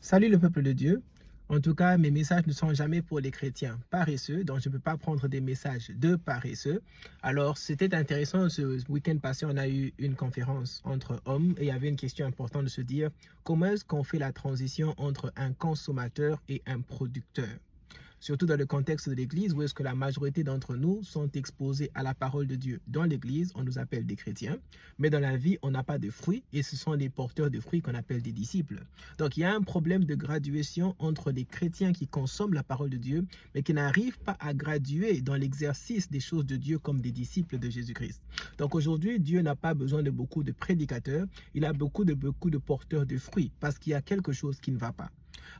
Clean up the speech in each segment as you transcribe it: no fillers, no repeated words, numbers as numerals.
Salut le peuple de Dieu. En tout cas, mes messages ne sont jamais pour les chrétiens paresseux, donc je ne peux pas prendre des messages de paresseux. Alors, c'était intéressant, ce week-end passé, on a eu une conférence entre hommes et il y avait une question importante de se dire comment est-ce qu'on fait la transition entre un consommateur et un producteur? Surtout dans le contexte de l'Église, où est-ce que la majorité d'entre nous sont exposés à la parole de Dieu. Dans l'Église, on nous appelle des chrétiens, mais dans la vie, on n'a pas de fruits, et ce sont les porteurs de fruits qu'on appelle des disciples. Donc, il y a un problème de graduation entre les chrétiens qui consomment la parole de Dieu, mais qui n'arrivent pas à graduer dans l'exercice des choses de Dieu comme des disciples de Jésus-Christ. Donc, aujourd'hui, Dieu n'a pas besoin de beaucoup de prédicateurs, il a beaucoup de porteurs de fruits, parce qu'il y a quelque chose qui ne va pas.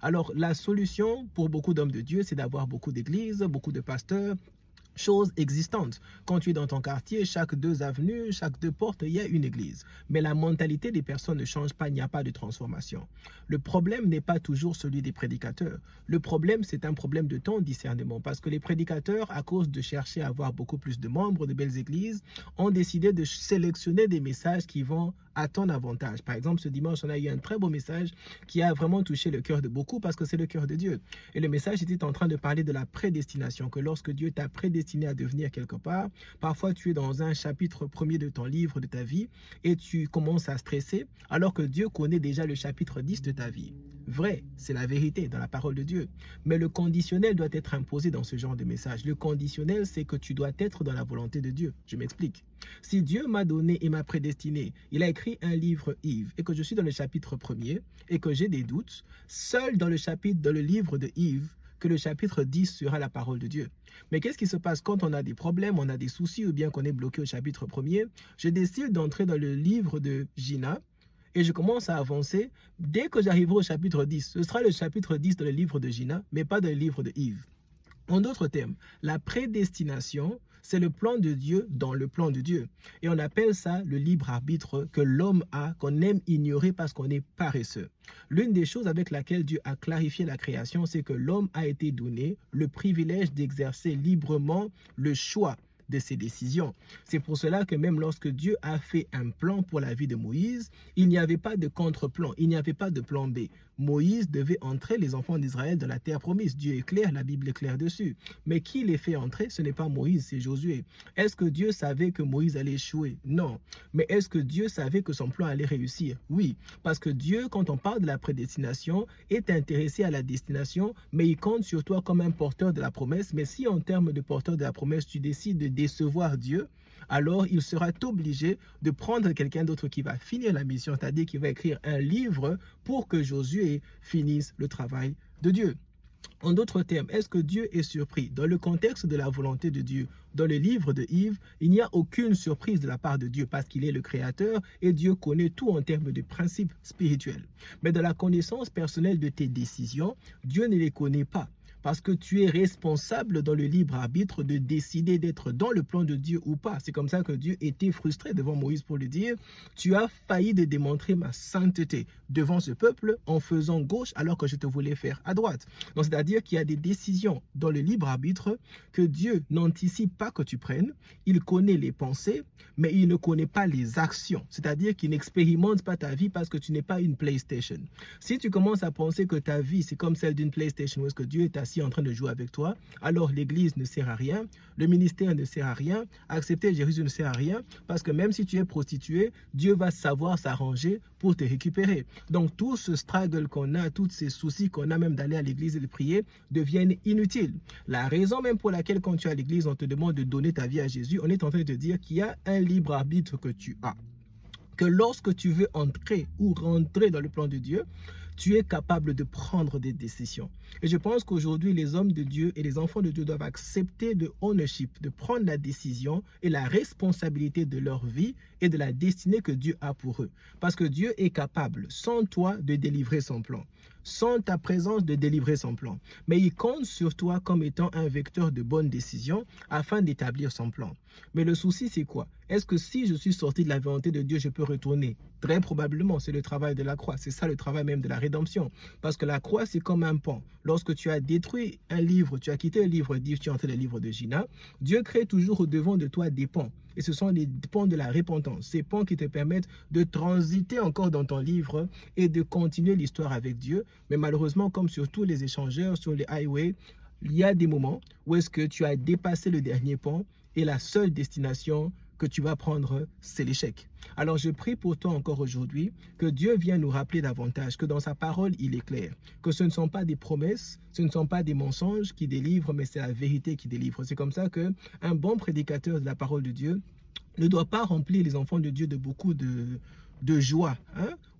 Alors, la solution pour beaucoup d'hommes de Dieu, c'est d'avoir beaucoup d'églises, beaucoup de pasteurs, chose existante. Quand tu es dans ton quartier, chaque 2 avenues, chaque 2 portes, il y a une église. Mais la mentalité des personnes ne change pas, il n'y a pas de transformation. Le problème n'est pas toujours celui des prédicateurs. Le problème, c'est un problème de ton discernement. Parce que les prédicateurs, à cause de chercher à avoir beaucoup plus de membres, de belles églises, ont décidé de sélectionner des messages qui vont à ton avantage. Par exemple, ce dimanche, on a eu un très beau message qui a vraiment touché le cœur de beaucoup parce que c'est le cœur de Dieu. Et le message était en train de parler de la prédestination, que lorsque Dieu t'a prédestiné à devenir quelque part, parfois tu es dans un chapitre premier de ton livre de ta vie et tu commences à stresser alors que Dieu connaît déjà le chapitre 10 de ta vie. Vrai, c'est la vérité dans la parole de Dieu. Mais le conditionnel doit être imposé dans ce genre de message. Le conditionnel, c'est que tu dois être dans la volonté de Dieu. Je m'explique. Si Dieu m'a donné et m'a prédestiné, il a écrit un livre Yves et que je suis dans le chapitre premier et que j'ai des doutes, seul dans le livre de Yves, que le chapitre 10 sera la parole de Dieu. Mais qu'est-ce qui se passe quand on a des problèmes, on a des soucis ou bien qu'on est bloqué au chapitre premier? Je décide d'entrer dans le livre de Gina et je commence à avancer. Dès que j'arriverai au chapitre 10, ce sera le chapitre 10 dans le livre de Gina, mais pas dans le livre de Yves. En d'autres termes, la prédestination, c'est le plan de Dieu dans le plan de Dieu. Et on appelle ça le libre arbitre que l'homme a, qu'on aime ignorer parce qu'on est paresseux. L'une des choses avec laquelle Dieu a clarifié la création, c'est que l'homme a été donné le privilège d'exercer librement le choix de ses décisions. C'est pour cela que même lorsque Dieu a fait un plan pour la vie de Moïse, il n'y avait pas de contre-plan, il n'y avait pas de plan B. Moïse devait entrer les enfants d'Israël dans la terre promise. Dieu est clair, la Bible est claire dessus. Mais qui les fait entrer? Ce n'est pas Moïse, c'est Josué. Est-ce que Dieu savait que Moïse allait échouer? Non. Mais est-ce que Dieu savait que son plan allait réussir? Oui. Parce que Dieu, quand on parle de la prédestination, est intéressé à la destination, mais il compte sur toi comme un porteur de la promesse. Mais si en termes de porteur de la promesse, tu décides de décevoir Dieu, alors il sera obligé de prendre quelqu'un d'autre qui va finir la mission, c'est-à-dire qui va écrire un livre pour que Josué finisse le travail de Dieu. En d'autres termes, est-ce que Dieu est surpris? Dans le contexte de la volonté de Dieu, dans le livre de Yves, il n'y a aucune surprise de la part de Dieu parce qu'il est le créateur et Dieu connaît tout en termes de principes spirituels. Mais dans la connaissance personnelle de tes décisions, Dieu ne les connaît pas. Parce que tu es responsable dans le libre arbitre de décider d'être dans le plan de Dieu ou pas. C'est comme ça que Dieu était frustré devant Moïse pour lui dire, tu as failli de démontrer ma sainteté devant ce peuple en faisant gauche alors que je te voulais faire à droite. Donc c'est-à-dire qu'il y a des décisions dans le libre arbitre que Dieu n'anticipe pas que tu prennes. Il connaît les pensées, mais il ne connaît pas les actions. C'est-à-dire qu'il n'expérimente pas ta vie parce que tu n'es pas une PlayStation. Si tu commences à penser que ta vie c'est comme celle d'une PlayStation où est-ce que Dieu est assis en train de jouer avec toi, alors l'église ne sert à rien, le ministère ne sert à rien, accepter Jésus ne sert à rien, parce que même si tu es prostitué, Dieu va savoir s'arranger pour te récupérer. Donc tout ce struggle qu'on a, tous ces soucis qu'on a même d'aller à l'église et de prier, deviennent inutiles. La raison même pour laquelle quand tu es à l'église, on te demande de donner ta vie à Jésus, on est en train de te dire qu'il y a un libre arbitre que tu as. Que lorsque tu veux entrer ou rentrer dans le plan de Dieu, tu es capable de prendre des décisions. Et je pense qu'aujourd'hui, les hommes de Dieu et les enfants de Dieu doivent accepter de ownership, de prendre la décision et la responsabilité de leur vie et de la destinée que Dieu a pour eux. Parce que Dieu est capable, sans toi, de délivrer son plan. Sans ta présence, de délivrer son plan. Mais il compte sur toi comme étant un vecteur de bonnes décisions afin d'établir son plan. Mais le souci, c'est quoi? Est-ce que si je suis sorti de la volonté de Dieu, je peux retourner? Très probablement, c'est le travail de la croix. C'est ça le travail même de la rédemption. Parce que la croix, c'est comme un pont. Lorsque tu as détruit un livre, tu as quitté le livre d'Yves, tu es entré dans le livre de Gina, Dieu crée toujours au devant de toi des ponts. Et ce sont les ponts de la repentance, ces ponts qui te permettent de transiter encore dans ton livre et de continuer l'histoire avec Dieu. Mais malheureusement, comme sur tous les échangeurs, sur les highways, il y a des moments où est-ce que tu as dépassé le dernier pont et la seule destination que tu vas prendre, c'est l'échec. Alors je prie pour toi encore aujourd'hui que Dieu vienne nous rappeler davantage que dans sa parole, il est clair, que ce ne sont pas des promesses, ce ne sont pas des mensonges qui délivrent, mais c'est la vérité qui délivre. C'est comme ça qu'un bon prédicateur de la parole de Dieu ne doit pas remplir les enfants de Dieu de beaucoup de joie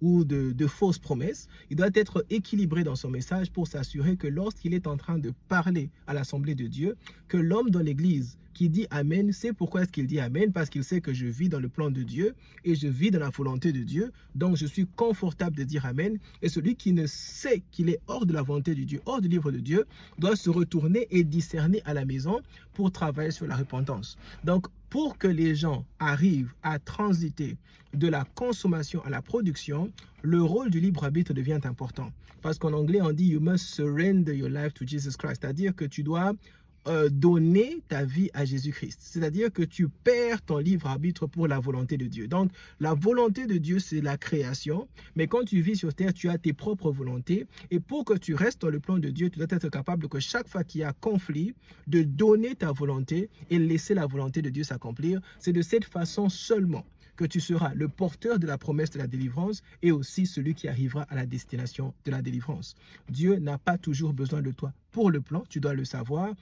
ou de fausses promesses. Il doit être équilibré dans son message pour s'assurer que lorsqu'il est en train de parler à l'Assemblée de Dieu, que l'homme dans l'Église qui dit Amen, c'est pourquoi est-ce qu'il dit Amen, parce qu'il sait que je vis dans le plan de Dieu et je vis dans la volonté de Dieu, donc je suis confortable de dire Amen. Et celui qui ne sait qu'il est hors de la volonté de Dieu, hors du livre de Dieu, doit se retourner et discerner à la maison pour travailler sur la repentance. Donc, pour que les gens arrivent à transiter de la consommation à la production, le rôle du libre arbitre devient important. Parce qu'en anglais, on dit « You must surrender your life to Jesus Christ », c'est-à-dire que tu dois donner ta vie à Jésus-Christ. C'est-à-dire que tu perds ton libre arbitre pour la volonté de Dieu. Donc, la volonté de Dieu, c'est la création. Mais quand tu vis sur terre, tu as tes propres volontés. Et pour que tu restes dans le plan de Dieu, tu dois être capable que chaque fois qu'il y a conflit, de donner ta volonté et laisser la volonté de Dieu s'accomplir. C'est de cette façon seulement que tu seras le porteur de la promesse de la délivrance et aussi celui qui arrivera à la destination de la délivrance. Dieu n'a pas toujours besoin de toi pour le plan, tu dois le savoir.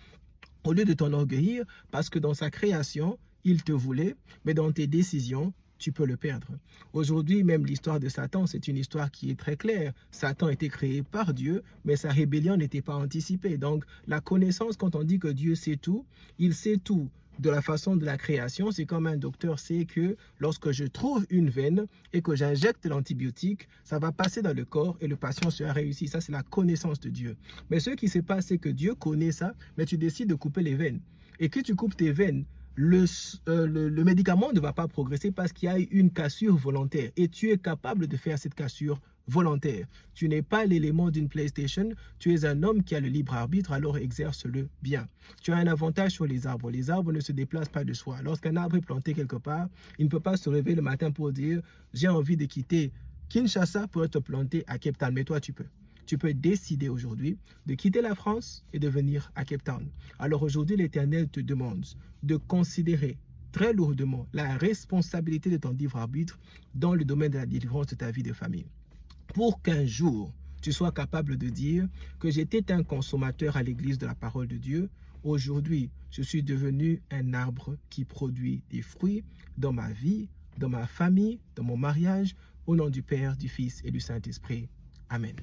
Au lieu de t'enorgueillir, parce que dans sa création, il te voulait, mais dans tes décisions, tu peux le perdre. Aujourd'hui, même l'histoire de Satan, c'est une histoire qui est très claire. Satan a été créé par Dieu, mais sa rébellion n'était pas anticipée. Donc, la connaissance, quand on dit que Dieu sait tout, il sait tout. De la façon de la création, c'est comme un docteur sait que lorsque je trouve une veine et que j'injecte l'antibiotique, ça va passer dans le corps et le patient sera réussi. Ça, c'est la connaissance de Dieu. Mais ce qui se passe, c'est que Dieu connaît ça, mais tu décides de couper les veines. Et que tu coupes tes veines, le médicament ne va pas progresser parce qu'il y a une cassure volontaire. Et tu es capable de faire cette cassure volontaire. Tu n'es pas l'élément d'une PlayStation, tu es un homme qui a le libre arbitre, alors exerce-le bien. Tu as un avantage sur les arbres. Les arbres ne se déplacent pas de soi. Lorsqu'un arbre est planté quelque part, il ne peut pas se réveiller le matin pour dire « j'ai envie de quitter Kinshasa pour être planté à Cape Town ». Mais toi, tu peux. Tu peux décider aujourd'hui de quitter la France et de venir à Cape Town. Alors aujourd'hui, l'Éternel te demande de considérer très lourdement la responsabilité de ton libre arbitre dans le domaine de la délivrance de ta vie de famille. Pour qu'un jour, tu sois capable de dire que j'étais un consommateur à l'église de la parole de Dieu. Aujourd'hui, je suis devenu un arbre qui produit des fruits dans ma vie, dans ma famille, dans mon mariage, au nom du Père, du Fils et du Saint-Esprit. Amen.